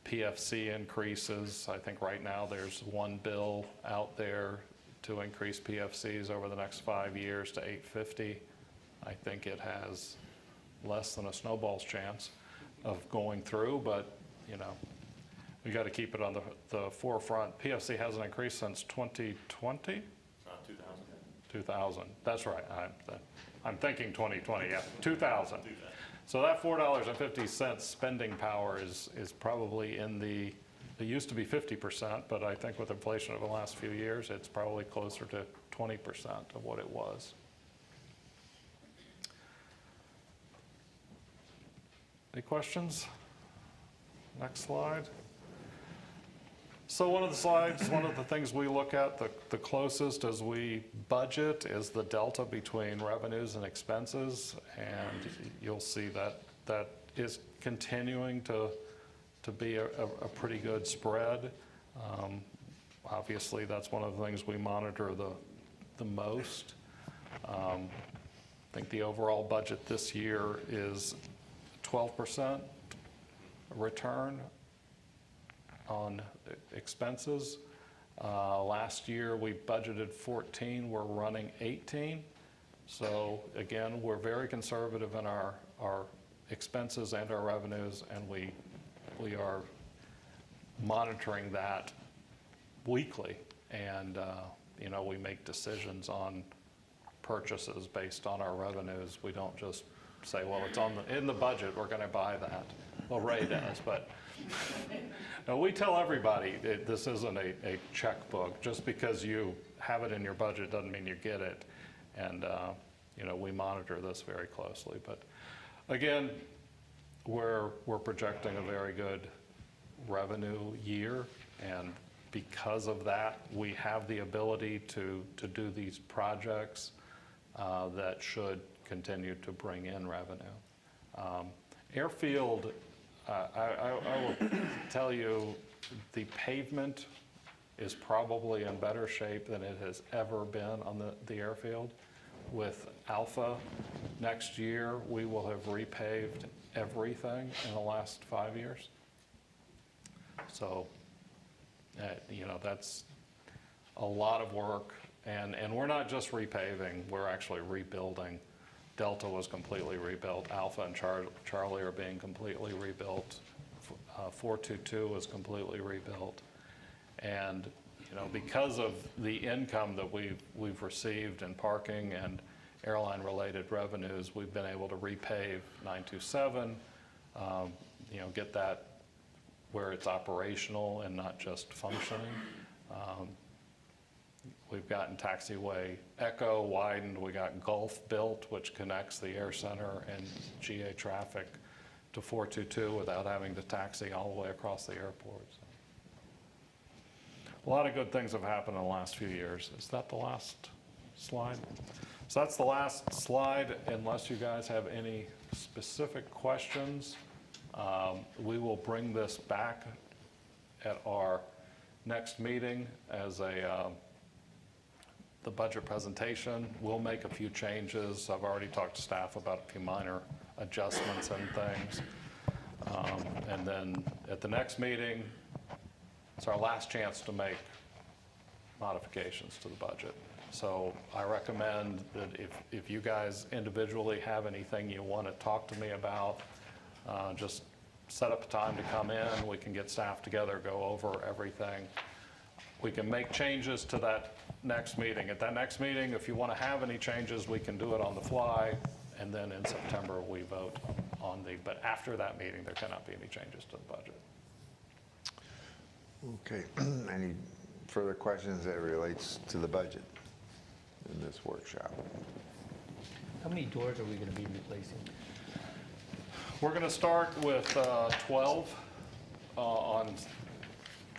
PFC increases. I think right now there's one bill out there to increase PFCs over the next 5 years to 850. I think it has less than a snowball's chance of going through, but you know, we got to keep it on the forefront. PFC hasn't increased since 2020? 2000. That's right. I'm thinking 2020. Yeah, 2000. So that $4.50 spending power is probably in the, it used to be 50%, but I think with inflation over the last few years, it's probably closer to 20% of what it was. Any questions? Next slide. So one of the slides, one of the things we look at the closest as we budget is the delta between revenues and expenses. And you'll see that that is continuing to be a pretty good spread. Obviously, that's one of the things we monitor the most. I think the overall budget this year is 12% return on expenses. Last year we budgeted 14, we're running 18. So again, we're very conservative in our expenses and our revenues, and we are monitoring that weekly. And you know, we make decisions on purchases based on our revenues. We don't just say, well, it's in the budget, we're going to buy that. Well, Ray does, but no, we tell everybody this isn't a checkbook. Just because you have it in your budget doesn't mean you get it. And you know, we monitor this very closely. But again, we're projecting a very good revenue year, and because of that, we have the ability to do these projects that should continue to bring in revenue. Airfield, I will tell you, the pavement is probably in better shape than it has ever been on the airfield. With Alpha, next year we will have repaved everything in the last 5 years. So, you know, that's a lot of work, and we're not just repaving, we're actually rebuilding. Delta was completely rebuilt. Alpha and Charlie are being completely rebuilt. 422 is completely rebuilt. And you know, because of the income that we've received in parking and airline-related revenues, we've been able to repave 927. You know, get that where it's operational and not just functioning. We've gotten taxiway Echo widened. We got Gulf built, which connects the air center and GA traffic to 422 without having to taxi all the way across the airport. So, a lot of good things have happened in the last few years. Is that the last slide? So that's the last slide, unless you guys have any specific questions. We will bring this back at our next meeting as the budget presentation. We'll make a few changes. I've already talked to staff about a few minor adjustments and things. And then at the next meeting, it's our last chance to make modifications to the budget. So I recommend that if you guys individually have anything you want to talk to me about, just set up a time to come in. We can get staff together, go over everything. We can make changes to that next meeting. At that next meeting, if you want to have any changes, we can do it on the fly. And then in September, we vote on but after that meeting, there cannot be any changes to the budget. Okay. Any further questions that relates to the budget in this workshop? How many doors are we going to be replacing? We're going to start with 12 on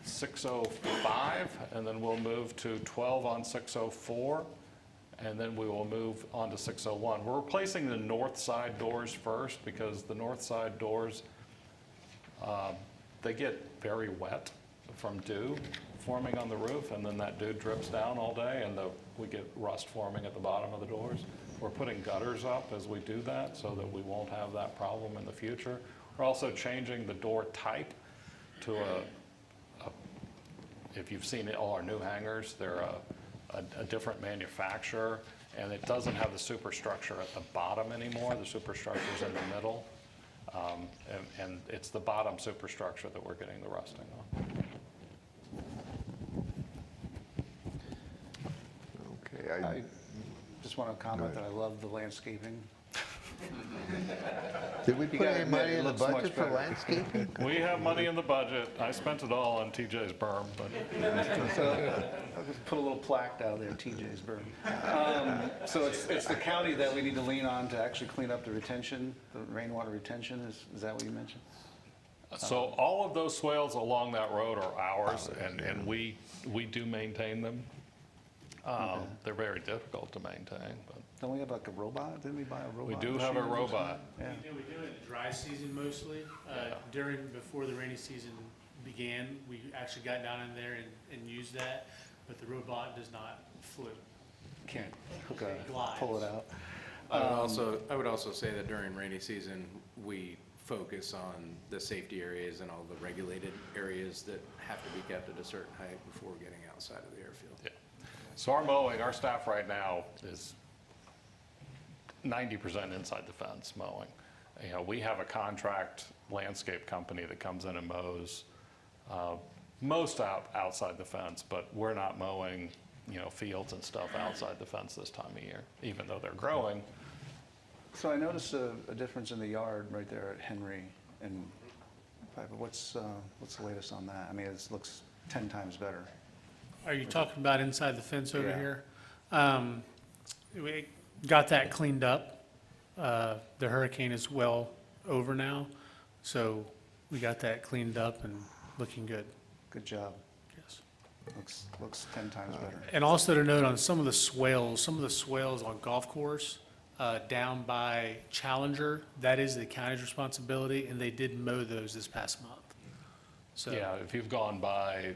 605, and then we'll move to 12 on 604, and then we will move on to 601. We're replacing the north side doors first because the north side doors they get very wet from dew forming on the roof, and then that dew drips down all day, and we get rust forming at the bottom of the doors. We're putting gutters up as we do that so that we won't have that problem in the future. We're also changing the door type to if you've seen all our new hangers, they're a different manufacturer, and it doesn't have the superstructure at the bottom anymore. The superstructure's in the middle, and it's the bottom superstructure that we're getting the rusting on. Okay, I just want to comment that I love the landscaping. did we put gotta any admit, money it in the looks much budget for better. landscaping? We have money in the budget. I spent it all on TJ's berm, but I'll just put a little plaque down there, TJ's berm. So it's the county that we need to lean on to actually clean up the retention, the rainwater retention, is that what you mentioned? so all of those swales along that road are ours, and we do maintain them. They're very difficult to maintain, but Don't we have like a robot? Didn't we buy a robot? we do have a machine or something? robot. Yeah. We do it in the dry season mostly. Before the rainy season began, we actually got down in there and used that, but the robot does not float. Can't hook a, Glides. pull it out. I would also say that during rainy season, we focus on the safety areas and all the regulated areas that have to be kept at a certain height before getting outside of the airfield. Yeah. So our mowing, our staff right now is 90% inside the fence mowing. You know, we have a contract landscape company that comes in and mows most outside the fence, but we're not mowing, you know, fields and stuff outside the fence this time of year, even though they're growing. So I noticed a difference in the yard right there at Henry and Piper. What's the latest on that? I mean, it looks 10 times better. Are you talking about inside the fence over Yeah. here? We got that cleaned up. The hurricane is well over now, so we got that cleaned up and looking good. Good job. Yes. Looks 10 times better. And also to note on some of the swales on golf course, down by Challenger, that is the county's responsibility, and they did mow those this past month. So, Yeah, if you've gone by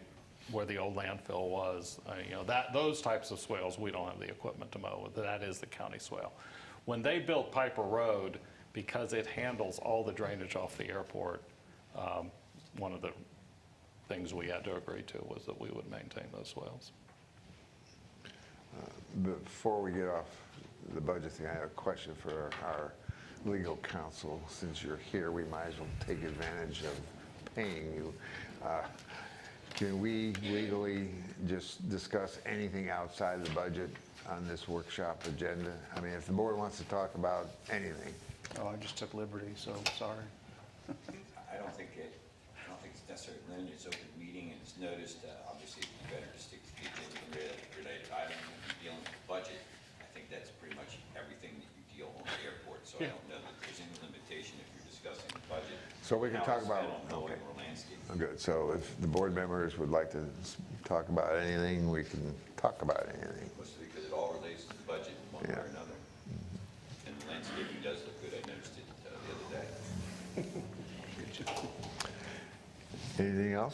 where the old landfill was, you know, those types of swales, we don't have the equipment to mow. That is the county swale. When they built Piper Road, because it handles all the drainage off the airport, one of the things we had to agree to was that we would maintain those swales. Before we get off the budget thing, I have a question for our legal counsel. Since you're here, we might as well take advantage of paying you. Can we legally just discuss anything outside the budget on this workshop agenda? I mean, if the board wants to talk about anything. Oh, I just took liberty, so sorry. I don't think it's necessarily limited, it's open meeting and it's noticed, obviously it's better to stick to the related items when you're dealing with the budget. I think that's pretty much everything that you deal on the airport, so I don't know that there's any limitation if you're discussing the budget. So we can How talk it's about, spent on mowing okay. or landscaping. Good, so if the board members would like to talk about anything, we can talk about anything. Mostly because it all relates to the budget one way Yeah. or another. And the landscaping does look good, I noticed it the other day. Anything else?